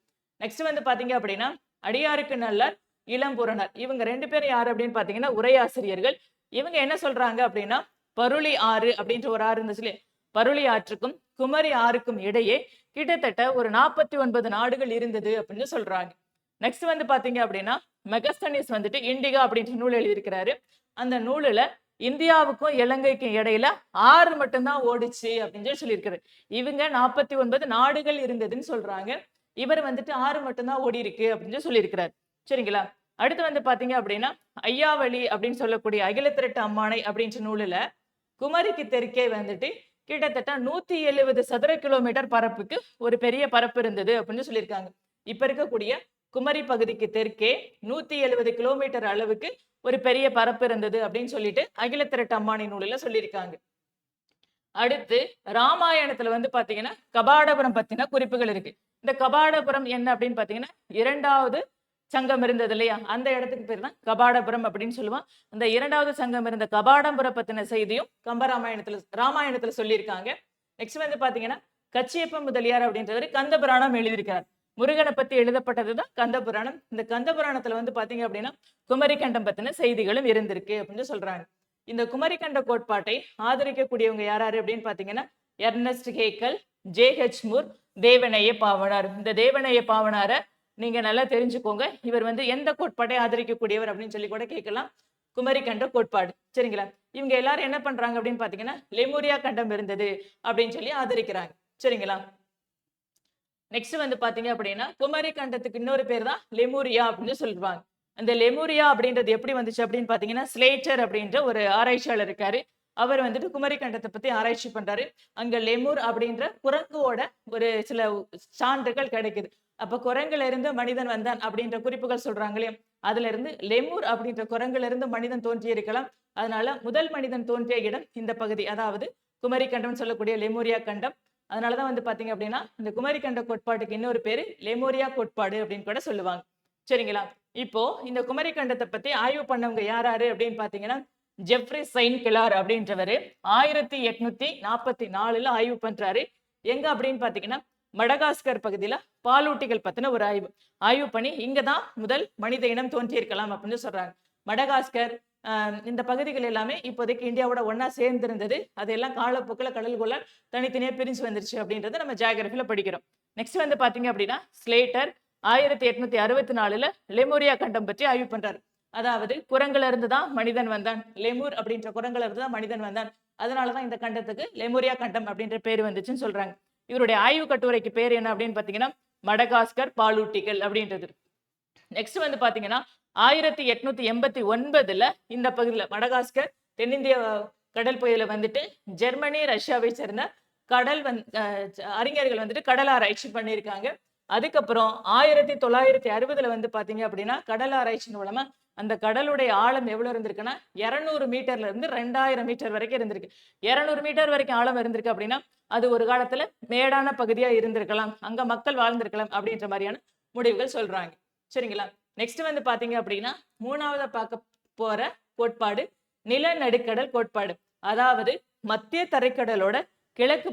நெக்ஸ்ட் வந்து பாத்தீங்க அப்படின்னா அடியாருக்கு நல்லார், இளம்பூரணர், இவங்க 2 பேரும் யாரு அப்படின்னு பாத்தீங்கன்னா உரையாசிரியர்கள். இவங்க என்ன சொல்றாங்க அப்படின்னா பருளி ஆறு அப்படின்ற ஒரு ஆறு இருந்துச்சு. பருளி ஆற்றுக்கும் குமரி ஆறுக்கும் இடையே கிட்டத்தட்ட ஒரு 49 நாடுகள் இருந்தது அப்படின்னு சொல்றாங்க. நெக்ஸ்ட் வந்து பாத்தீங்க அப்படின்னா மெகஸ்தனிஸ் வந்துட்டு இண்டிகா அப்படின்ற நூல் எழுதியிருக்கிறாரு. அந்த நூலுல இந்தியாவுக்கும் இலங்கைக்கும் இடையில ஆறு மட்டும்தான் ஓடிச்சு அப்படின்னு சொல்லியிருக்காரு. இவங்க 49 நாடுகள் இருந்ததுன்னு சொல்றாங்க. இவர் வந்துட்டு ஆறு மட்டும்தான் ஓடி இருக்கு அப்படின்னு சொல்லியிருக்கிறார். சரிங்களா? அடுத்து வந்து பாத்தீங்க அப்படின்னா ஐயாவளி அப்படின்னு சொல்லக்கூடிய அகில திரட்டு அம்மானை அப்படின்ற நூலுல குமரிக்கு தெற்கே வந்துட்டு கிட்டத்தட்ட 170 சதுர கிலோமீட்டர் பரப்புக்கு ஒரு பெரிய பரப்பு இருந்தது அப்படின்னு சொல்லியிருக்காங்க. இப்ப இருக்கக்கூடிய குமரி பகுதிக்கு தெற்கே 170 கிலோமீட்டர் அளவுக்கு ஒரு பெரிய பரப்பு இருந்தது அப்படின்னு சொல்லிட்டு அகில திரட்டு அம்மானி நூலில் சொல்லியிருக்காங்க. அடுத்து ராமாயணத்துல வந்து பாத்தீங்கன்னா கபாடபுரம் பத்தின குறிப்புகள் இருக்கு. இந்த கபாடபுரம் என்ன அப்படின்னு பாத்தீங்கன்னா 2வது சங்கம் இருந்தது இல்லையா, அந்த இடத்துக்கு பேர் தான் கபாடபுரம் அப்படின்னு சொல்லுவான். அந்த 2வது சங்கம் இருந்த கபாடபுரம் பத்தின செய்தியும் ராமாயணத்துல சொல்லியிருக்காங்க. நெக்ஸ்ட் வந்து பாத்தீங்கன்னா கச்சியப்ப முதலியார் அப்படின்றவர் கந்தபுராணம் எழுதியிருக்கார். முருகனை பத்தி எழுதப்பட்டதுதான் கந்தபுராணம். இந்த கந்தபுராணத்துல வந்து பாத்தீங்க அப்படின்னா குமரிக்கண்டம் பத்தின செய்திகளும் இருந்திருக்கு அப்படின்னு சொல்றாங்க. இந்த குமரிக்கண்ட கோட்பாட்டை ஆதரிக்கக்கூடியவங்க யாராரு அப்படின்னு பாத்தீங்கன்னா Ernst Haeckel, J H. Moore, Devaneya Pavanar. இந்த தேவநேய பாவனார நீங்க நல்லா தெரிஞ்சுக்கோங்க. இவர் வந்து எந்த கோட்பாட்டை ஆதரிக்கக்கூடியவர் அப்படின்னு சொல்லி கூட கேட்கலாம். குமரிக்கண்ட கோட்பாடு. சரிங்களா? இவங்க எல்லாரும் என்ன பண்றாங்க அப்படின்னு பாத்தீங்கன்னா லெமூரியா கண்டம் இருந்தது அப்படின்னு சொல்லி ஆதரிக்கிறாங்க. சரிங்களா? நெக்ஸ்ட் வந்து பாத்தீங்க அப்படின்னா குமரி கண்டத்துக்கு இன்னொரு பேர் தான் லெமூரியா அப்படின்னு சொல்லுவாங்க. அந்த லெமூரியா அப்படின்றது எப்படி வந்துச்சு அப்படின்னு பாத்தீங்கன்னா ஸ்லேட்டர் அப்படின்ற ஒரு ஆராய்ச்சியாளர் இருக்காரு. அவர் வந்துட்டு குமரி கண்டத்தை பத்தி ஆராய்ச்சி பண்றாரு. அங்க லெமூர் அப்படின்ற குரங்கோட ஒரு சில சான்றுகள் கிடைக்குது. அப்ப குரங்குல இருந்து மனிதன் வந்தான் அப்படின்ற குறிப்புகள் சொல்றாங்களே, அதுல இருந்து லெமூர் அப்படின்ற குரங்குல இருந்து மனிதன் தோன்றி இருக்கலாம். அதனால முதல் மனிதன் தோன்றிய இடம் இந்த பகுதி, அதாவது குமரி கண்டம் சொல்லக்கூடிய லெமூரியா கண்டம். அதனாலதான் வந்து பாத்தீங்க அப்படின்னா இந்த குமரி கண்ட கோட்பாட்டுக்கு இன்னொரு பேரு லெமூரியா கோட்பாடு அப்படின்னு கூட சொல்லுவாங்க. சரிங்களா? இப்போ இந்த குமரி கண்டத்தை பத்தி ஆய்வு பண்ணவங்க யாராரு அப்படின்னு பாத்தீங்கன்னா ஜெப்ரி சைன் கிளார் அப்படின்றவரு 1844 ஆய்வு பண்றாரு. எங்க அப்படின்னு பாத்தீங்கன்னா மடகாஸ்கர் பகுதியில பாலூட்டிகள் பத்தின ஒரு ஆய்வு பண்ணி இங்கதான் முதல் மனித இனம் தோன்றியிருக்கலாம் அப்படின்னு சொல்றாங்க. மடகாஸ்கர் இந்த பகுதிகள் எல்லாமே இப்போதைக்கு இந்தியாவோட ஒன்னா சேர்ந்து இருந்தது. அதெல்லாம் காலப்போக்கில் கடல்கொள்ள தனித்தனியா பிரிஞ்சு வந்துருச்சு அப்படின்றத நம்ம ஜியாகிரபில படிக்கிறோம். நெக்ஸ்ட் வந்து பாத்தீங்க அப்படின்னா ஸ்லேட்டர் 1864 லெமூரியா கண்டம் பற்றி ஆய்வு பண்றாரு. அதாவது குரங்குல இருந்து தான் மனிதன் வந்தான், லெமூர் அப்படின்ற குரங்குல இருந்து தான் மனிதன் வந்தான். அதனாலதான் இந்த கண்டத்துக்கு லெமூரியா கண்டம் அப்படின்ற பேர் வந்துச்சுன்னு சொல்றாங்க. இவருடைய ஆய்வு கட்டுரைக்கு பேர் என்ன அப்படின்னு பாத்தீங்கன்னா மடகாஸ்கர் பாலூட்டிகள் அப்படின்றது. நெக்ஸ்ட் வந்து பாத்தீங்கன்னா 1889 இந்த பகுதியில மடகாஸ்கர் தென்னிந்திய கடல் பகுதியில வந்துட்டு ஜெர்மனி, ரஷ்யாவை சேர்ந்த கடல் அறிஞர்கள் வந்துட்டு கடல் ஆராய்ச்சி பண்ணியிருக்காங்க. அதுக்கப்புறம் 1960 வந்து பாத்தீங்க அப்படின்னா கடல் ஆராய்ச்சி மூலமா அந்த கடலுடைய ஆழம் எவ்வளவு இருந்திருக்குன்னா 200 மீட்டர்ல இருந்து 2000 மீட்டர் வரைக்கும் இருந்திருக்கு. 200 மீட்டர் வரைக்கும் ஆழம் இருந்திருக்கு அப்படின்னா அது ஒரு காலத்துல மேடான பகுதியா இருந்திருக்கலாம், அங்க மக்கள் வாழ்ந்திருக்கலாம் அப்படின்ற மாதிரியான முடிவுகள் சொல்றாங்க. சரிங்களா? நெக்ஸ்ட் வந்து பாத்தீங்க அப்படின்னா 3வது பார்க்க போற கோட்பாடு நிலநடுக்கடல் கோட்பாடு. அதாவது மத்திய தரைக்கடலோட கிழக்கு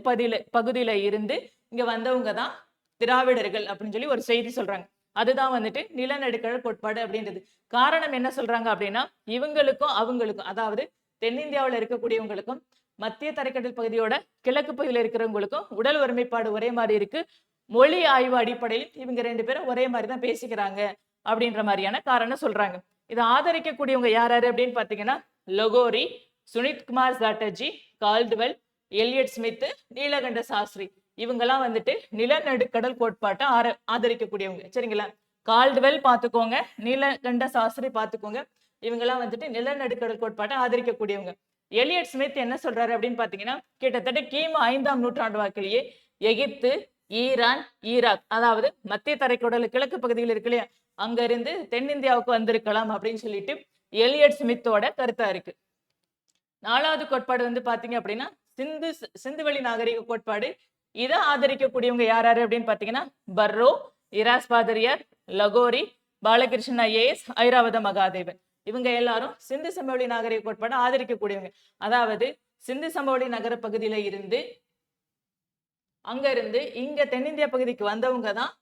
பகுதியில இருந்து இங்க வந்தவங்க தான் திராவிடர்கள் அப்படின்னு சொல்லி ஒரு செய்தி சொல்றாங்க. அதுதான் வந்துட்டு நிலநடுக்கடல் கோட்பாடு அப்படின்றது. காரணம் என்ன சொல்றாங்க அப்படின்னா இவங்களுக்கும் அவங்களுக்கும், அதாவது தென்னிந்தியாவில் இருக்கக்கூடியவங்களுக்கும் மத்திய தரைக்கடல் பகுதியோட கிழக்கு பகுதியில் இருக்கிறவங்களுக்கும் உடல் ஒருமைப்பாடு ஒரே மாதிரி இருக்கு. மொழி ஆய்வு அடிப்படையில் இவங்க 2 பேரும் ஒரே மாதிரி தான் பேசிக்கிறாங்க அப்படின்ற மாதிரியான காரணம் சொல்றாங்க. இதை ஆதரிக்கக்கூடியவங்க யாராரு அப்படின்னு பாத்தீங்கன்னா லொகோரி, Sunit Kumar Chatterji, Caldwell, Elliot Smith, Nilakanta Sastri, இவங்கெல்லாம் வந்துட்டு நிலநடுக்கடல் கோட்பாட்டை ஆதரிக்கக்கூடியவங்க. சரிங்களா? கால்டுவெல் பாத்துக்கோங்க, நீலகண்ட சாஸ்திரி பாத்துக்கோங்க, இவங்கெல்லாம் வந்துட்டு நிலநடுக்கடல் கோட்பாட்டை ஆதரிக்கக்கூடியவங்க. எலியட் ஸ்மித் என்ன சொல்றாரு அப்படின்னு பாத்தீங்கன்னா கிட்டத்தட்ட கிமு 5ஆம் நூற்றாண்டு வாக்கிலேயே எகிப்து, ஈரான், ஈராக், அதாவது மத்திய தரைக்கடல் கிழக்கு பகுதியில் இருக்கு இல்லையா, அங்க இருந்து தென்னிந்தியாவுக்கு வந்திருக்கலாம் அப்படின்னு சொல்லிட்டு எலியட் ஸ்மித்தோட கருத்தா இருக்கு. 4வது கோட்பாடு வந்து பாத்தீங்க அப்படின்னா சிந்துவெளி நாகரிக கோட்பாடு. இதை ஆதரிக்கக்கூடியவங்க யார் யாரு அப்படின்னு பாத்தீங்கன்னா பர்ரோ, இராஸ் பாதிரியார், லகோரி, பாலகிருஷ்ணன் ஐஏஎஸ், ஐராவத மகாதேவன். இவங்க எல்லாரும் சிந்து சமவெளி நாகரிக கோட்பாடு ஆதரிக்கக்கூடியவங்க. அதாவது சிந்து சமவெளி நகர பகுதியில இருந்து அங்க இருந்து இங்க தென்னிந்திய பகுதிக்கு வந்தவங்க தான்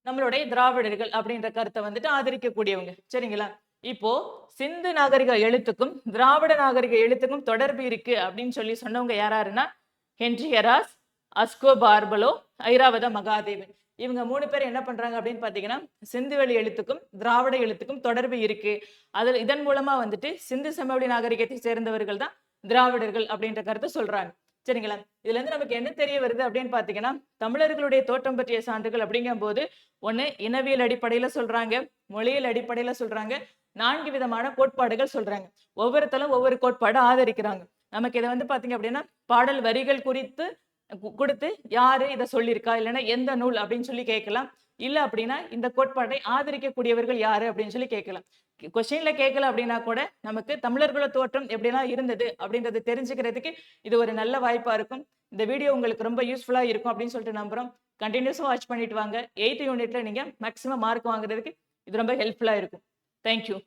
நம்மளுடைய திராவிடர்கள் அப்படின்ற கருத்தை வந்துட்டு ஆதரிக்கக்கூடியவங்க. சரிங்களா? இப்போ சிந்து நாகரிக எழுத்துக்கும் திராவிட நாகரிக எழுத்துக்கும் தொடர்பு இருக்கு அப்படின்னு சொல்லி சொன்னவங்க யாராருன்னா ஹென்றி ஹெராஸ், அஸ்கோ பார்பலோ, ஐராவத மகாதேவன். இவங்க 3 பேர் என்ன பண்றாங்க அப்படின்னு பாத்தீங்கன்னா சிந்துவெளி எழுத்துக்கும் திராவிட எழுத்துக்கும் தொடர்பு இருக்கு. அதுல இதன் மூலமா வந்துட்டு சிந்து சமவெளி நாகரிகத்தை சேர்ந்தவர்கள் தான் திராவிடர்கள் அப்படின்ற கருத்தை சொல்றாங்க. சரிங்களா? இதுல இருந்து நமக்கு என்ன தெரிய வருது அப்படின்னு பாத்தீங்கன்னா தமிழர்களுடைய தோற்றம் பற்றிய சான்றுகள் அப்படிங்கும் போது ஒண்ணு இனவியல் அடிப்படையில சொல்றாங்க, மொழியியல் அடிப்படையில சொல்றாங்க, 4 விதமான கோட்பாடுகள் சொல்றாங்க. ஒவ்வொருத்தரும் ஒவ்வொரு கோட்பாடு ஆதரிக்கிறாங்க. நமக்கு இதை வந்து பாத்தீங்க அப்படின்னா பாடல் வரிகள் குறித்து கொடுத்து யாரு இதை சொல்லியிருக்கா இல்லைன்னா எந்த நூல் அப்படின்னு சொல்லி கேட்கலாம். இல்ல அப்படின்னா இந்த கோட்பாட்டை ஆதரிக்கக்கூடியவர்கள் யாரு அப்படின்னு சொல்லி கேட்கலாம். கொஸ்டின்ல கேட்கல அப்படின்னா கூட நமக்கு தமிழர்களோட தோற்றம் எப்படிலாம் இருந்தது அப்படின்றத தெரிஞ்சுக்கிறதுக்கு இது ஒரு நல்ல வாய்ப்பா இருக்கும். இந்த வீடியோ உங்களுக்கு ரொம்ப யூஸ்ஃபுல்லா இருக்கும் அப்படின்னு சொல்லிட்டு நம்புறோம். கண்டினியூஸா வாட்ச் பண்ணிட்டு வாங்க. 8th யூனிட்ல நீங்க மேக்ஸிமம் மார்க் வாங்குறதுக்கு இது ரொம்ப ஹெல்ப்ஃபுல்லா இருக்கும். தேங்க்யூ.